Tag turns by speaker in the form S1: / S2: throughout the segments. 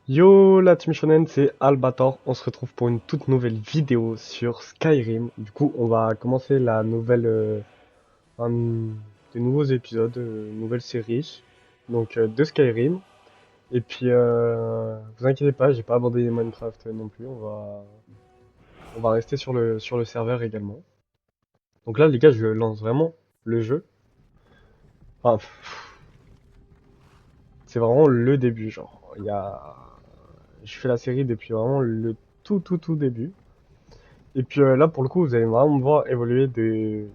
S1: Yo la team shonen, c'est Albator, on se retrouve pour une toute nouvelle vidéo sur Skyrim. Du coup on va commencer la nouvelle, des nouveaux épisodes, nouvelle série donc de Skyrim. Et puis vous inquiétez pas, j'ai pas abandonné Minecraft non plus, on va rester sur le serveur également. Donc là les gars je lance vraiment le jeu. Enfin, c'est vraiment le début genre, je fais la série depuis vraiment le tout début. Et puis là, pour le coup, vous allez vraiment me voir évoluer du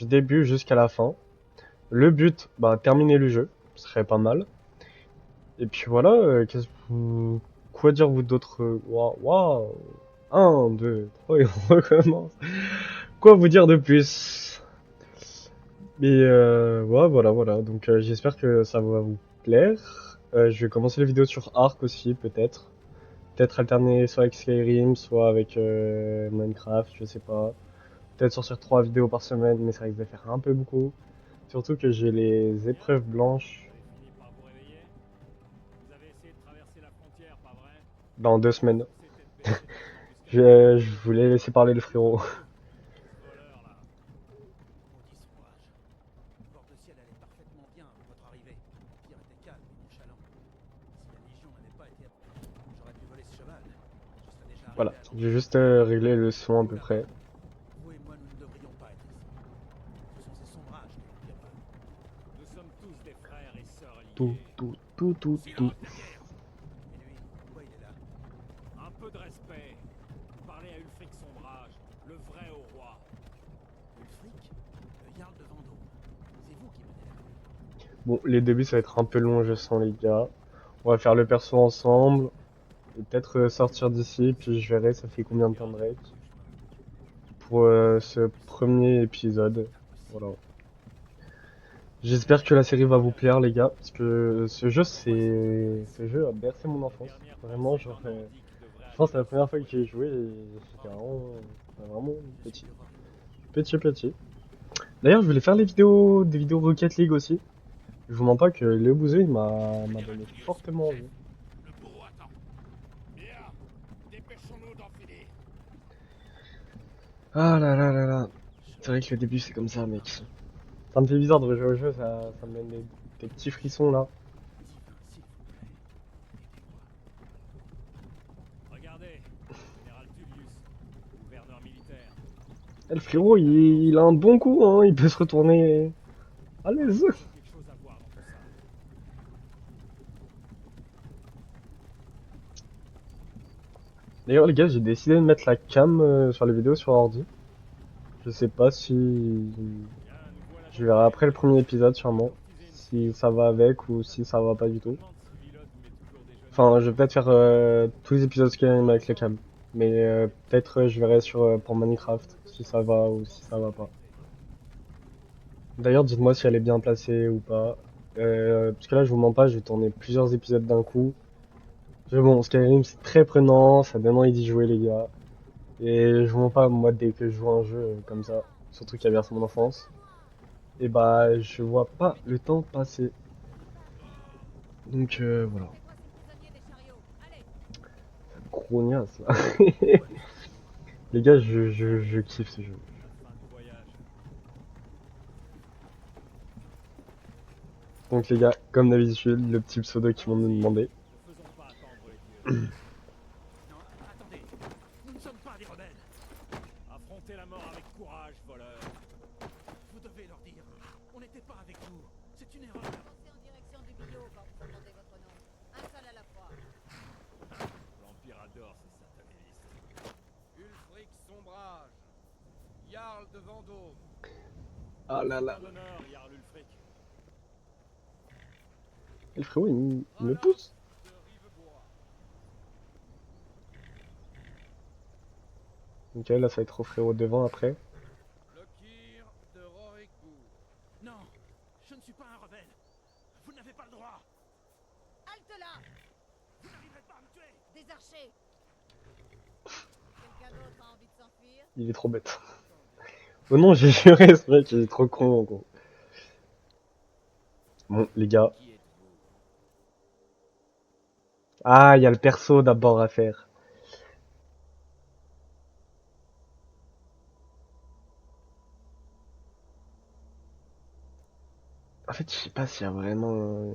S1: début jusqu'à la fin. Le but, bah, terminer le jeu, ce serait pas mal. Et puis voilà, quoi dire vous d'autre? Waouh, waouh. 1, 2, 3, et on recommence. Quoi vous dire de plus? Mais ouais, voilà. Donc j'espère que ça va vous plaire. Je vais commencer la vidéo sur Ark aussi, peut-être. Peut-être alterner soit avec Skyrim, soit avec Minecraft, je sais pas. Peut-être sortir 3 vidéos par semaine, mais ça risque de faire un peu beaucoup. Surtout que j'ai les épreuves blanches dans 2 semaines. Je voulais laisser parler le frérot. Voilà, j'ai juste réglé le son à peu près. Tout.
S2: Un peu de respect. Parlez à Ulfric Sombrage, le vrai au roi. Ulfric, le Jarl de Vendôme. C'est vous qui menez la campagne.
S1: Bon, les débuts ça va être un peu long, je sens les gars. On va faire le perso ensemble. Et peut-être sortir d'ici, puis je verrai ça fait combien de temps de break. Pour ce premier épisode. Voilà. J'espère que la série va vous plaire les gars, parce que ce jeu a bercé mon enfance. Vraiment, genre, je pense que c'est la première fois que j'ai joué et j'étais vraiment petit. D'ailleurs, je voulais faire des vidéos Rocket League aussi. Je vous mens pas que Léo Bouzeux, il m'a donné fortement envie.
S2: Le bourreau attend. Bien, dépêchons-nous d'en finir.
S1: Ah là. C'est vrai que le début c'est comme ça, mec. Ça me fait bizarre de rejouer au jeu, ça me donne des petits frissons là.
S2: Regardez, général Tullius, gouverneur militaire.
S1: Eh, le frérot, il a un bon coup, hein, il peut se retourner à l'aise.
S2: Quelque chose à voir dans tout ça.
S1: D'ailleurs, les gars, j'ai décidé de mettre la cam sur les vidéos sur ordi. Je sais pas si
S2: Bien, nous voilà
S1: je
S2: donc
S1: verrai
S2: prêts.
S1: après le premier épisode sûrement,
S2: Courtiser une
S1: si
S2: fille.
S1: ça va avec ou si ça va pas du
S2: Je me
S1: tout.
S2: demande si Vilote vous met toujours déjeuner.
S1: Enfin, je vais peut-être faire tous les épisodes Skyrim avec la cam, mais peut-être je verrai pour Minecraft si ça va ou si ça va pas. D'ailleurs, dites-moi si elle est bien placée ou pas. Parce que là, je vous mens pas, je vais tourner plusieurs épisodes d'un coup. Bon, Skyrim, c'est très prenant, ça donne envie d'y jouer, les gars. Et je vous mens pas, moi, dès que je joue à un jeu comme ça, surtout qui a bercé mon enfance, et bah, je vois pas le temps passer. Donc, voilà. Grognasse, là. Les gars, je kiffe ce jeu.
S2: La fin du voyage.
S1: Donc, les gars, comme d'habitude, le petit pseudo qu'ils m'ont demandé.
S2: Ne faisons pas attendre les dieux. Non, attendez. Nous ne sommes pas des rebelles. Affrontez la mort avec courage, voleur. Vous devez leur dire. On n'était pas avec vous. C'est une erreur.
S3: Avancez en direction du bidot quand vous entendez votre nom. Un seul à la fois.
S2: L'Empire adore ces satanistes.
S4: Ulfric Sombrage, Jarl de Vendôme.
S1: Ah là là.
S2: Point d'honneur, Jarl Ulfric.
S1: Et le frérot, il me pousse.
S4: De Rivebois.
S1: Ok, là ça va être au frérot devant après.
S4: Lokir de Rorikbourg.
S2: Non, je ne suis pas un rebelle. Vous n'avez pas le droit.
S3: Halte là!
S2: Vous n'arriverez pas à me tuer.
S3: Des archers! Quelqu'un d'autre a envie de s'enfuir?
S1: Il est trop bête. Oh non, j'ai juré, ce mec il est trop con gros. Bon, les gars.
S4: Qui êtes-vous?
S1: Ah, il y a le perso d'abord à faire. En fait, je sais pas s'il y a vraiment...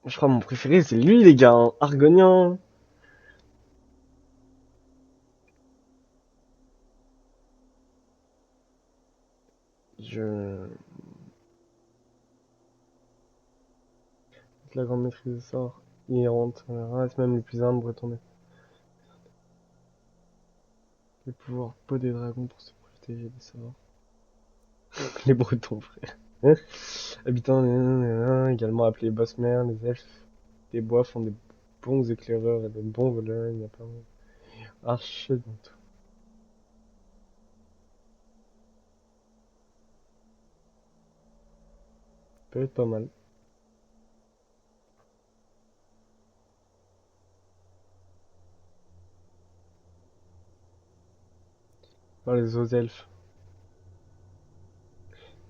S1: Je crois que mon préféré c'est lui les gars, hein. Argonien. Je... La grande maîtrise des sorts. Inhérente. Reste même les plus humbles bretonnes. Les pouvoirs peau des dragons pour se protéger des sorts. Les bretons, frère. Hein. Habitants également appelés bossmères, les elfes des bois font des bons éclaireurs et des bons voleurs. Il n'y a pas archers dans tout. Peut être pas mal. Les eaux elfes.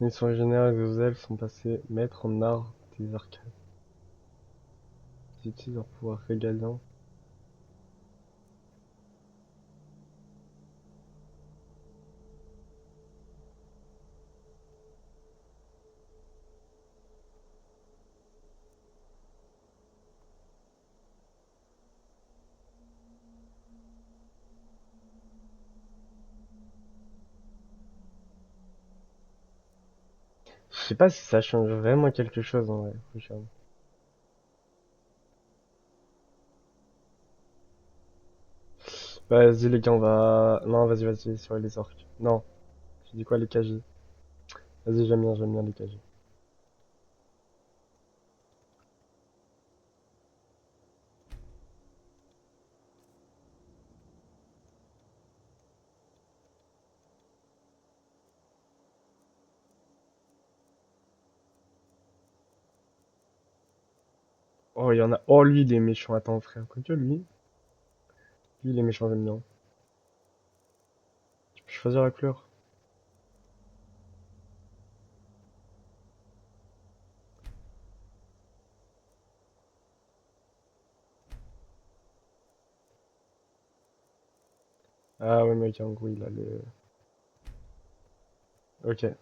S1: Ils sont originaires, les eaux elfes sont passés maîtres en art des arcades. Ils utilisent leur pouvoir régalien. Je sais pas si ça change vraiment quelque chose en vrai. Franchement. Vas-y les gars, on va... Non, vas-y, sur les orques. Non, tu dis quoi les KJ? Vas-y, j'aime bien les KJ. Oh, il y en a... Oh, lui, il est méchant. Attends, frère. Quoique, lui, il est méchant, j'aime bien. Tu peux choisir la couleur. Ah ouais, mec, en gros, il a le... Ok. Je vais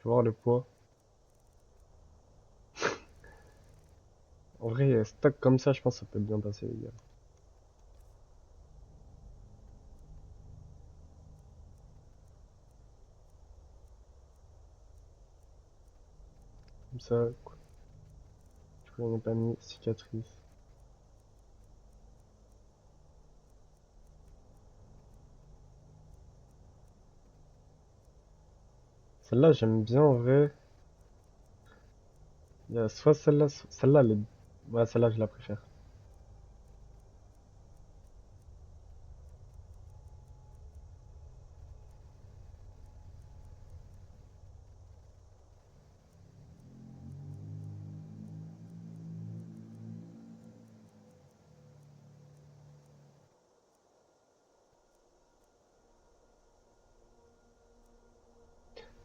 S1: voir le poids. En vrai, stock comme ça, je pense que ça peut bien passer, les gars. Comme ça, quoi. Du coup, on n'a pas mis cicatrice. Celle-là, j'aime bien, en vrai. Il y a soit celle-là, celle-là, elle est... Ouais, celle-là, je la préfère.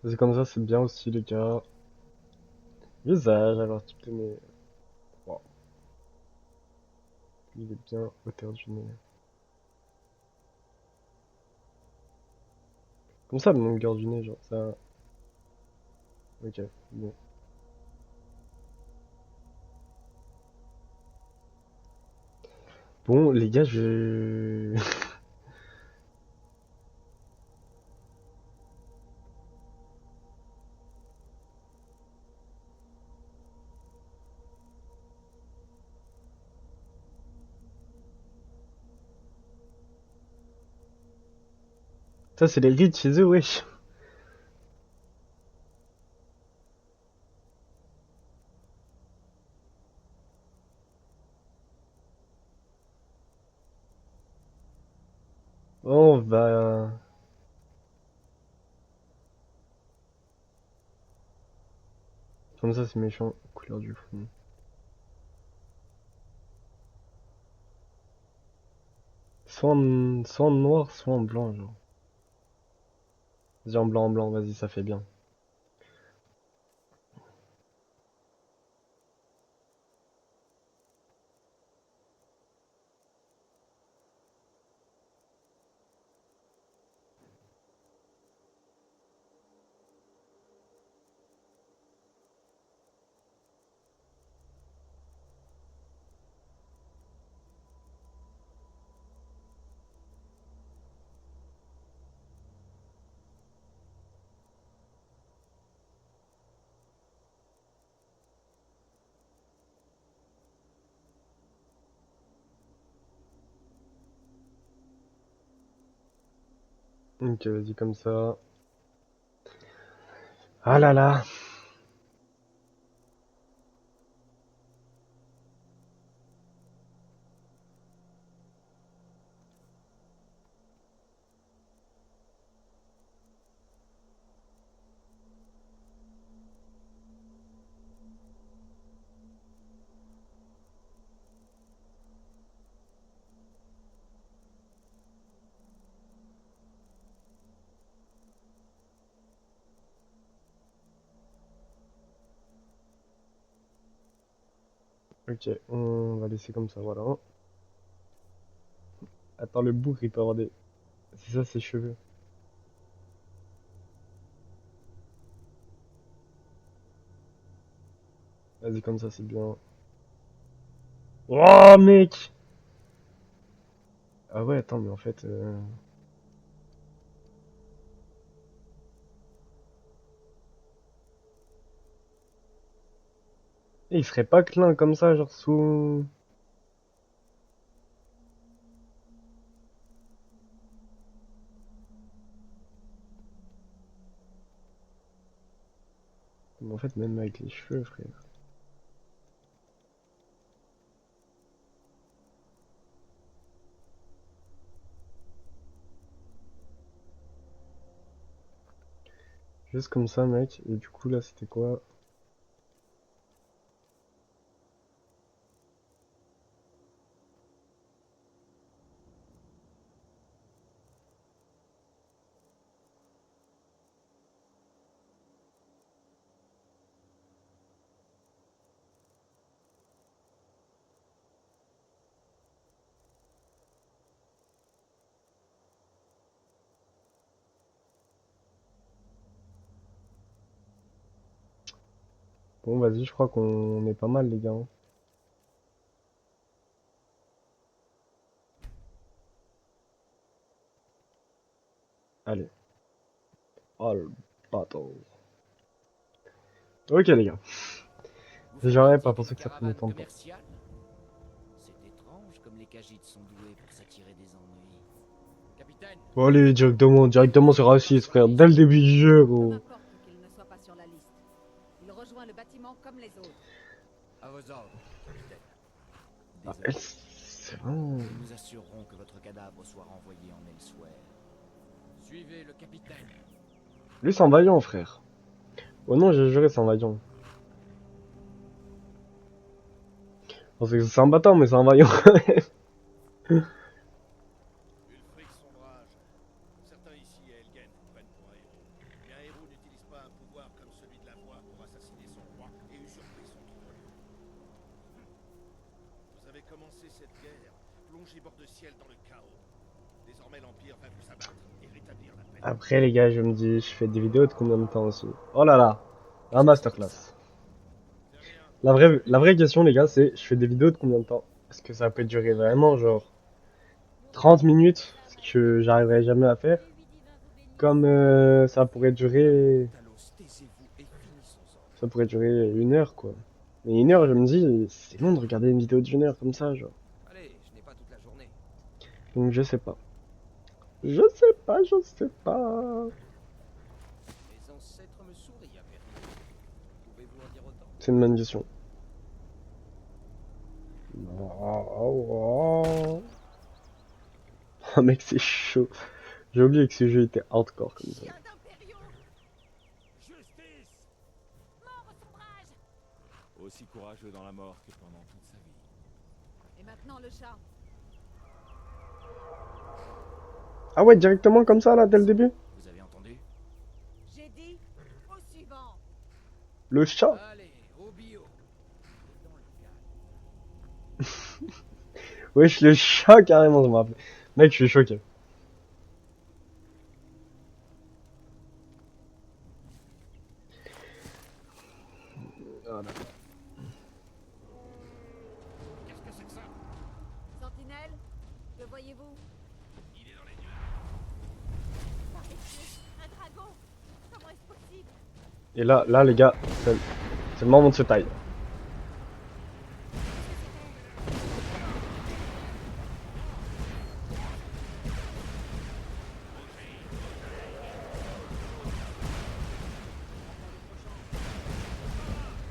S1: C'est comme ça, c'est bien aussi, les gars. Visage, alors, type de nez. Wow. Il est bien hauteur du nez. Comme ça, la longueur du nez, genre, ça... Ok, bon. Bon, les gars, je... Ça, c'est les rites chez eux, wesh. On va... Comme ça, c'est méchant. Couleur du fond. Soit en noir, soit en blanc, genre. Vas-y, en blanc, vas-y, ça fait bien. Ok, vas-y, comme ça. Ah là là. Ok, on va laisser comme ça, voilà. Attends, le bourg, il peut avoir des... C'est ça, ses cheveux. Vas-y, comme ça, c'est bien. Oh, mec! Ah ouais, attends, mais en fait... il serait pas clin comme ça, genre sous... Mais en fait, même avec les cheveux, frère. Juste comme ça, mec. Et du coup, là, c'était quoi? Bon, vas-y, je crois qu'on est pas mal, les gars, hein. Allez. Oh, le bateau. Ok, les gars.
S5: Vous faites
S1: J'aurais
S5: partie
S1: pas
S5: d'une
S1: pensé que ça prenait
S5: caravane
S1: tant de temps.
S5: commerciale? C'est étrange comme les Khajiits sont doués pour s'attirer des ennuis.
S4: Capitaine,
S1: Bon, allez, directement sur Rachis, frère. Dès le début du jeu,
S3: Peu
S1: gros.
S3: m'importe qu'il ne soit pas sur la liste. Il rejoint le bâtiment comme les autres.
S4: à vos ordres, capitaine.
S1: Ah,
S5: Désolé.
S1: c'est vraiment...
S5: Nous nous assurerons que votre cadavre soit renvoyé en Elsewhere.
S4: Suivez le capitaine.
S1: Lui, c'est un vaillant, frère. Oh non, j'ai juré, c'est un vaillant. Bon, c'est un bâtard, mais c'est un vaillant.
S4: Ulfric Sombrage. Certains ici à Elgen vous prennent pour un héros. Mais un héros n'utilise pas un pouvoir comme celui de la voix pour assassiner son roi et usurper son trône. Vous avez commencé cette guerre, plongé bord de ciel dans le chaos. Désormais l'Empire va vous abattre et rétablir la paix.
S1: Après, les gars, je me dis, je fais des vidéos de combien de temps aussi? Oh là là, la
S5: Qu'est-ce que c'était que ça?
S1: masterclass.
S4: C'est rien.
S1: La vraie question, les gars, c'est, je fais des vidéos de combien de temps? Est-ce que ça peut durer vraiment, genre, 30 minutes, ce que j'arriverai jamais à faire? Comme ça pourrait durer...
S5: Talos, taisez-vous et finissons-en.
S1: Ça pourrait durer 1 heure, quoi. Mais 1 heure, je me dis, c'est long de regarder une vidéo d'1 heure comme ça, genre.
S4: Allez, je n'ai pas toute la journée.
S1: Donc, je sais pas. Je sais pas.
S4: Mes ancêtres me sourient à Péril. Pouvez-vous en dire autant?
S1: C'est une bonne question. Oh mec, c'est chaud. J'ai oublié que ce jeu était hardcore comme ça.
S3: Chien d'impériaux!
S2: Justice!
S3: Mort au sombrage!
S2: Aussi courageux dans la mort que pendant toute sa vie.
S3: Et maintenant le chat.
S1: Ah ouais, directement comme ça là, dès le début?
S5: Vous avez entendu?
S3: J'ai dit au suivant.
S1: Le chat?
S5: Allez, au bio. Et dans le calme.
S1: Wesh, le chat carrément, je me rappelle. Mec, je suis choqué. Voilà.
S4: Qu'est-ce que c'est que ça?
S3: Sentinelle, que voyez-vous?
S4: Il est dans les nuages.
S3: Par les cieux, un dragon! Comment est-ce possible?
S1: Et là les gars, c'est le moment de se taille.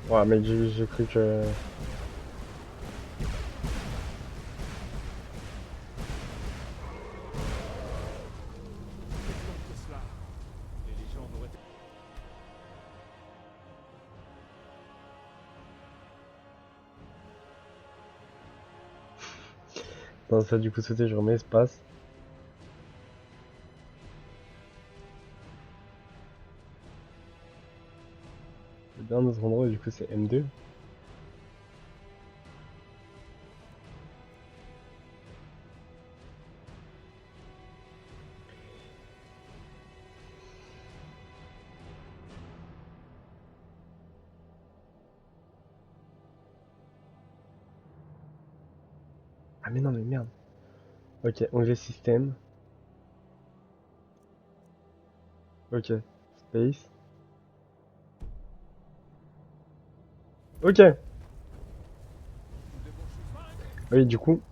S1: Ouais, mec, j'ai cru que...
S2: Que cela. Les légendes auraient été...
S1: Non, ça du coup sauter, je remets espace. C'est bien notre endroit, et du coup c'est M2. Ah mais non mais merde. Ok, onglet système. Ok, space. Ok. Oui, du coup.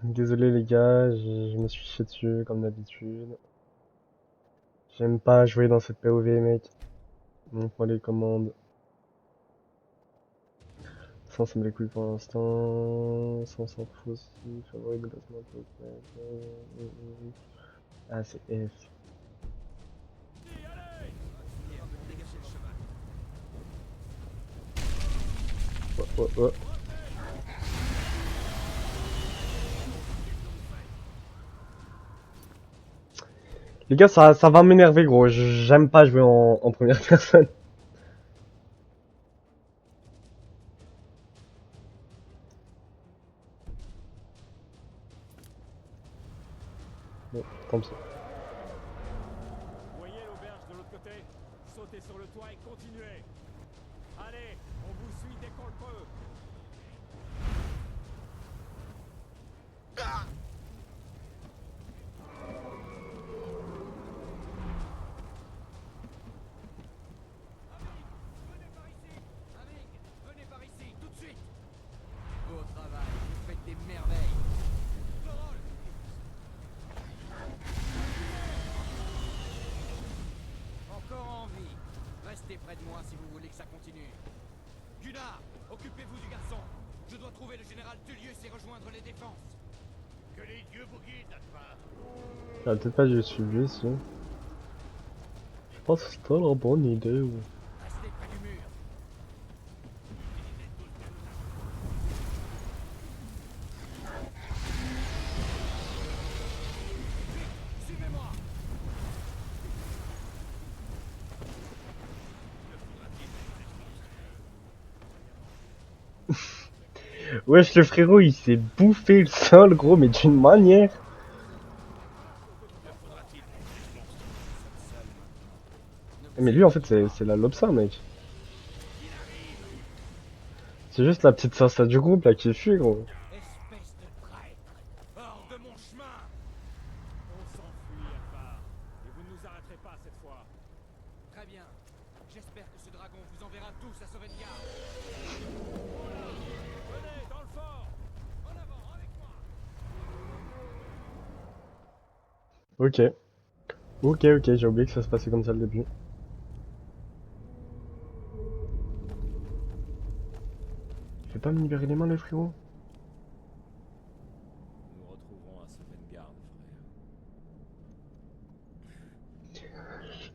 S1: Désolé les gars, je me suis chié dessus comme d'habitude. J'aime pas jouer dans cette POV mec. Montre-moi les commandes. Ça me les couilles pour l'instant. Ça on s'en fout aussi. Favori de placement de Ah c'est F. Oh, oh, oh. Les gars, ça va m'énerver gros. J'aime pas jouer en première personne. Bon, comme ça.
S2: Vous voyez l'auberge de l'autre côté? Sautez sur le toit et continuez. Allez, on vous suit dès qu'on le peut.
S5: Amig, venez par ici, tout de suite. Beau travail, vous faites des merveilles. Torol. Encore en vie. Restez près de moi si vous voulez que ça continue.
S4: Gunnar, occupez-vous du garçon. Je dois trouver le général Tullius et rejoindre les défenses. Que les dieux vous guident, Akbar.
S1: Ah, peut-être pas dû suivre ici. Je pense que c'est pas la bonne idée. Ouais.
S5: Restez près du mur.
S4: Suivez-moi.
S1: Wesh, le frérot, il s'est bouffé le sol, gros, mais d'une manière. Mais lui, en fait, c'est la Lobsa, mec. C'est juste la petite salsa du groupe, là, qui fuit, gros.
S4: Espèce de traître. Hors de mon chemin.
S2: On s'enfuit, Akbar. Et vous ne nous arrêterez pas cette fois.
S5: Très bien. J'espère que ce dragon vous enverra tous à Sovngarde.
S2: Venez, dans le fort.
S4: En avant, avec moi.
S1: Ok. Ok, j'ai oublié que ça se passait comme ça le début. Il fait pas me libérer les mains, le frérot?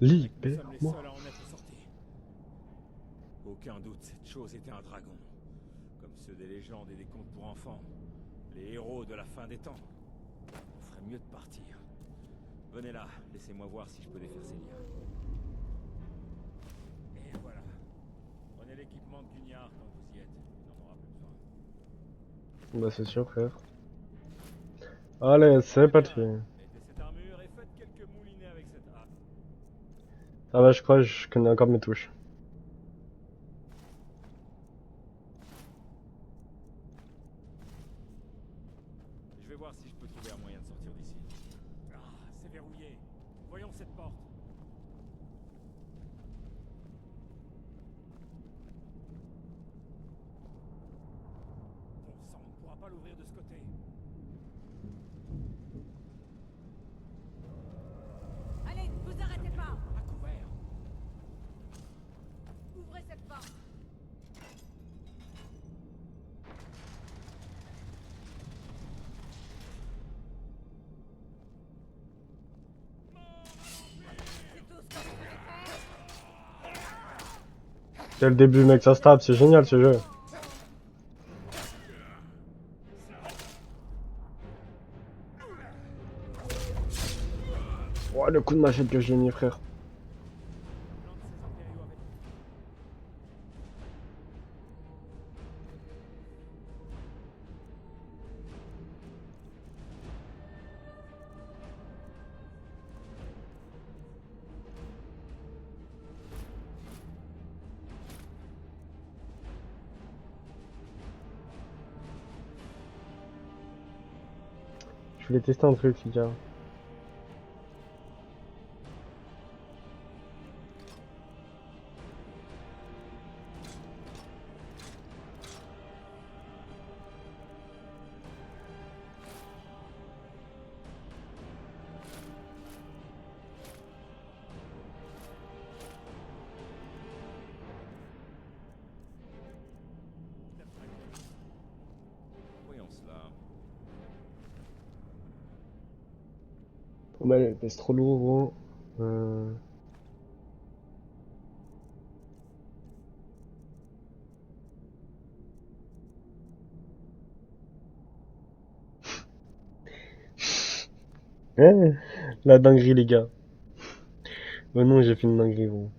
S2: Nous sommes les
S1: Libère-moi.
S2: seuls à en être sortis. Aucun doute, cette chose était un dragon. Comme ceux des légendes et des contes pour enfants. Les héros de la fin des temps. On ferait mieux de partir. Venez là, laissez-moi voir si je peux défaire ces liens. Et voilà. Prenez l'équipement de Guignard quand vous y êtes. Il n'en aura plus besoin.
S1: Bah c'est sûr frère. Allez, c'est parti.
S2: Mettez cette armure et faites quelques moulinets avec cette hache.
S1: Ça va, je crois que je connais encore mes touches.
S2: Je vais voir si je peux trouver un moyen de sortir d'ici. Ah, c'est verrouillé. Voyons cette porte. Bon sang, on ne pourra pas l'ouvrir de ce côté.
S3: Allez, vous arrêtez pas.
S2: À couvert.
S3: Ouvrez cette porte. C'est tout ce que vous voulez faire.
S1: Dès le début, mec, ça se tape, c'est génial ce jeu. Oh, le coup de machette que j'ai mis, frère.
S2: L'un de ces impériaux avait...
S1: Je voulais tester un truc, les gars.
S2: Voyons cela.
S1: Oh, mais elle pèse trop lourd, gros. Eh, la dinguerie, les gars. Oh non, j'ai fait une dinguerie, gros.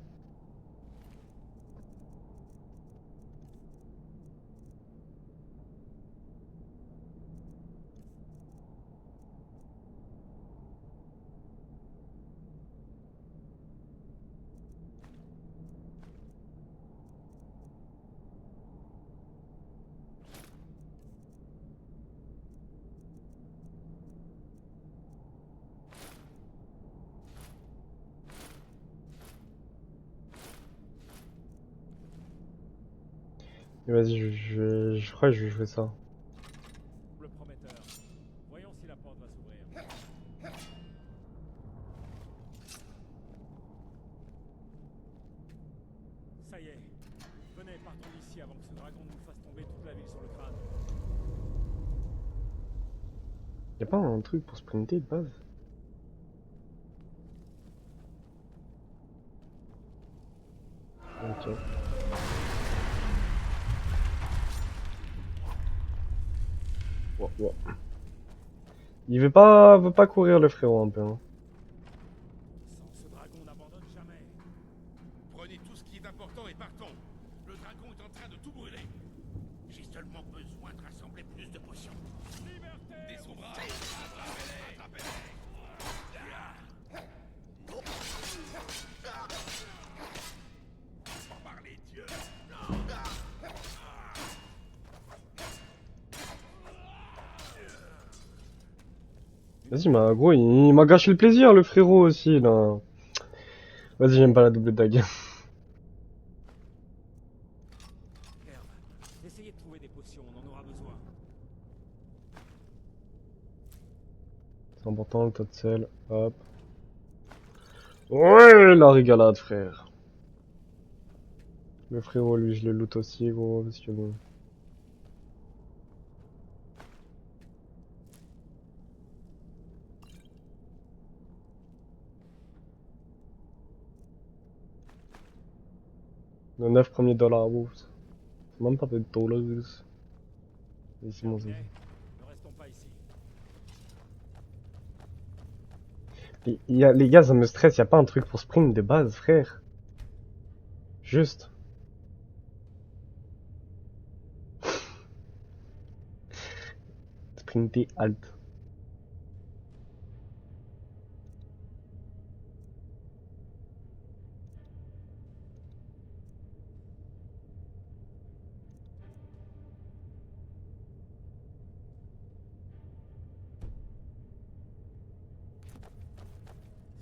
S1: Et vas-y, je crois que je vais jouer ça.
S2: Le prometteur. Voyons si la porte va s'ouvrir. Ça y est. Venez, partons d'ici avant que ce dragon nous fasse tomber toute la ville sur le crâne.
S1: Y'a pas un truc pour sprinter de base? Ok. Wow, wow. Il veut pas courir le frérot un peu. Hein.
S2: Sans ce dragon n'abandonne jamais.
S4: Prenez tout ce qui est important et partons. Le dragon est en train de tout brûler. J'ai seulement besoin de rassembler plus de potions.
S2: Liberté!
S4: Des ombrages. Attrapez-les. Attrapez-les. Par les dieux.
S1: Vas-y, mais gros, il m'a gâché le plaisir, le frérot aussi, là. Vas-y, j'aime pas la double dague.
S2: Herve, essayez de trouver des potions, on en aura besoin.
S1: C'est important, le tas de sel. Hop. Ouais, la régalade, frère. Le frérot, lui, je le loot aussi, gros, parce que bon. Nos 9 premiers dollars. C'est même pas des dollars. Ici, mon
S2: Ok,
S1: zé.
S2: ne restons pas ici.
S1: Les gars, ça me stresse. Y a pas un truc pour sprint de base, frère. Juste. Sprinter alt.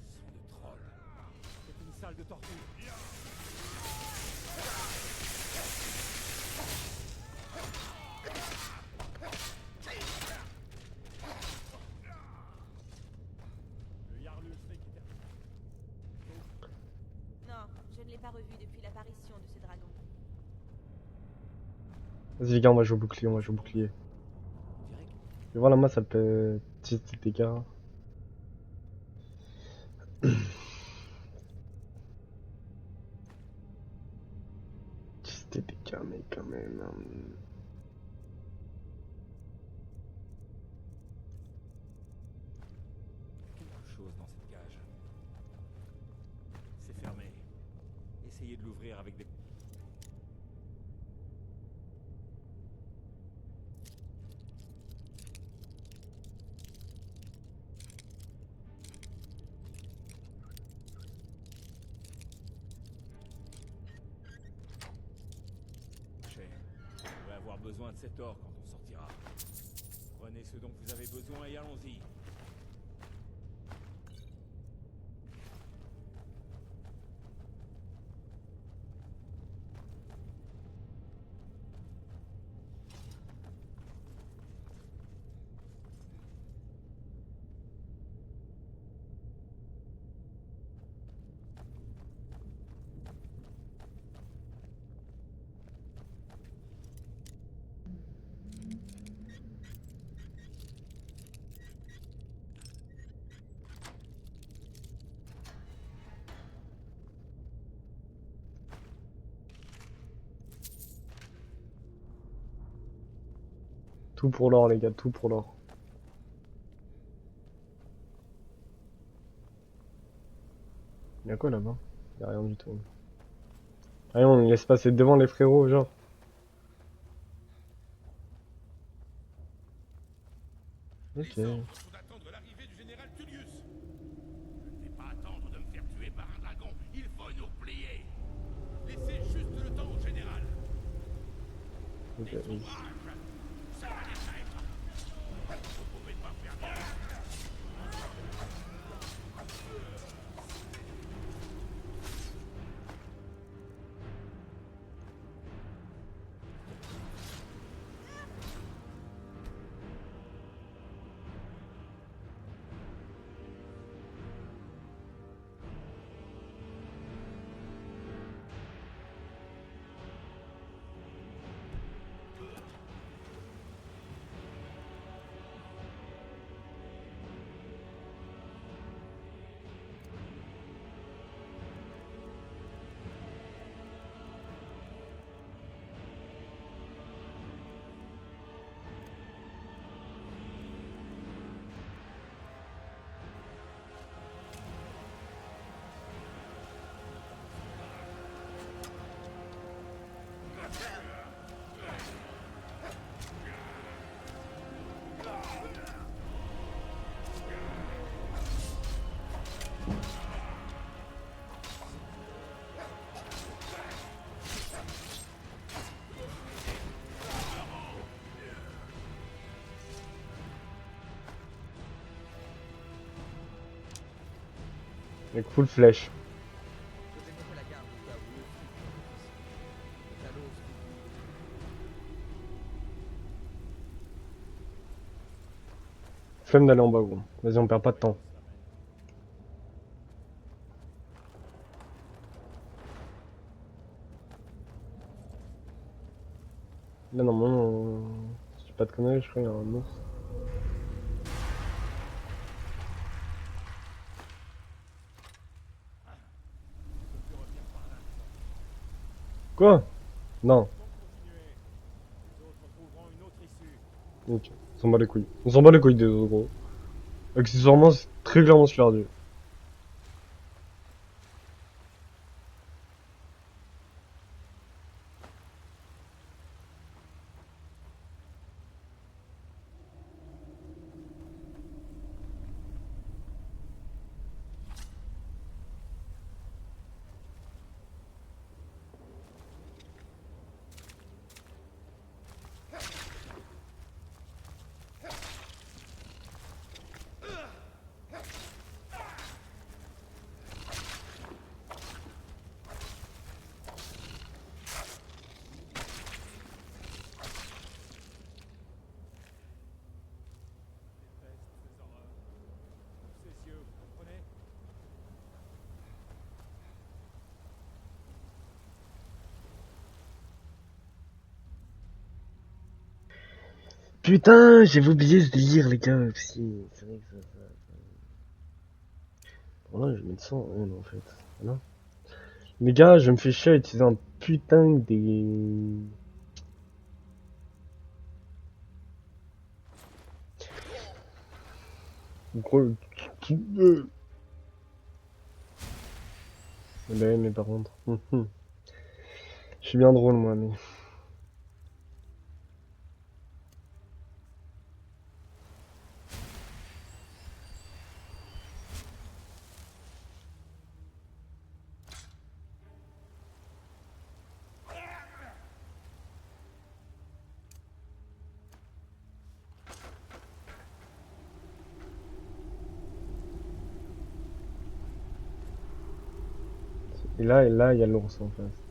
S2: Sang de troll. C'est une salle de torture. Le Jarlulfric est terminé.
S3: Non, je ne l'ai pas revu depuis l'apparition de ce dragon.
S1: Vas-y, les gars, on va jouer au bouclier, on va jouer au bouclier.
S2: On dirait que
S1: Et voilà, moi, ça peut. Petit dégâts. Petit dégâts, mais quand même.
S2: quelque chose dans cette cage. C'est fermé. Essayez de l'ouvrir avec des... On va avoir besoin de cet or quand on sortira. Prenez ce dont vous avez besoin et allons-y.
S1: Tout pour l'or, les gars, tout pour l'or. Y'a quoi là-bas? Y'a rien du tout. Allez, on laisse passer devant les frérots, genre. Ok.
S4: Les ordres sont d'attendre l'arrivée du général Tullius. Je ne vais pas attendre de me faire tuer par un dragon. Il faut nous plier. Laissez juste le temps au général.
S1: Ok,
S4: Des
S1: oui.
S4: ouvrages. Ça va les traîtres. Vous pouvez pas faire mieux.
S1: Avec full flèche.
S5: Je vais mettre la garde au cas où le flic est ici. Les salauds sont
S1: Flemme d'aller en bas, gros. Vas-y, on perd pas de temps. Là, normalement, si je dis pas de conneries, je crois qu'il y a un ours. Quoi? Non.
S2: Donc continuez. Les autres trouveront une autre issue.
S1: Ok. On s'en bat les couilles. On s'en bat les couilles des autres, gros. Accessoirement, c'est très clairement super dur.
S2: Je déteste ces horreurs. Ces yeux, vous comprenez?
S1: Putain, j'avais oublié de lire, les gars, aussi. C'est vrai que ça... Voilà, je vais mettre ça en on, en fait. Voilà. Les gars, je me fais chier à utiliser un putain des... Gros... Mais par contre... Je suis bien drôle, moi, mais... Et là, il y a l'ours en face.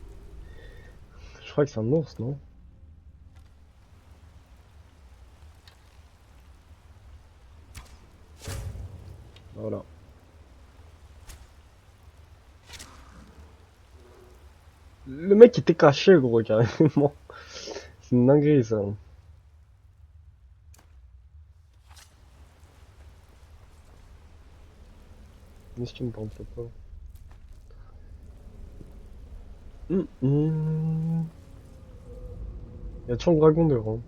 S1: Je crois que c'est un ours, non? Voilà. Le mec était caché, gros, carrément. C'est une dinguerie, ça. Est-ce qu'il me parle pas? Il y a toujours le dragon dehors.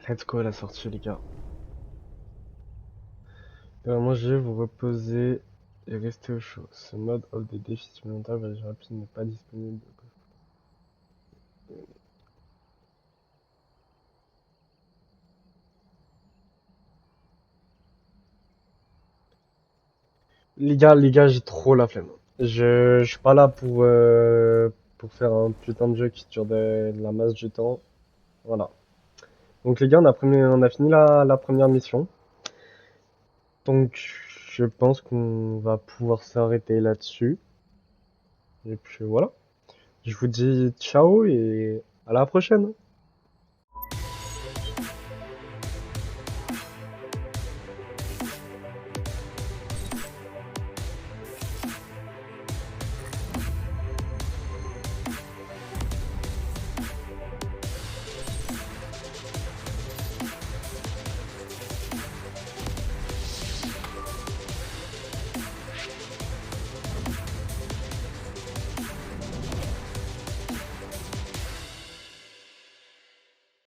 S1: Let's go à la sortie, les gars. Moi, je vais vous reposer et rester au chaud. Ce mode offre des défis supplémentaires, voyage rapide n'est pas disponible. Les gars, j'ai trop la flemme. Je suis pas là pour faire un putain de jeu qui dure de la masse du temps. Voilà. Donc les gars, on a fini la première mission. Donc je pense qu'on va pouvoir s'arrêter là-dessus. Et puis voilà. Je vous dis ciao et à la prochaine.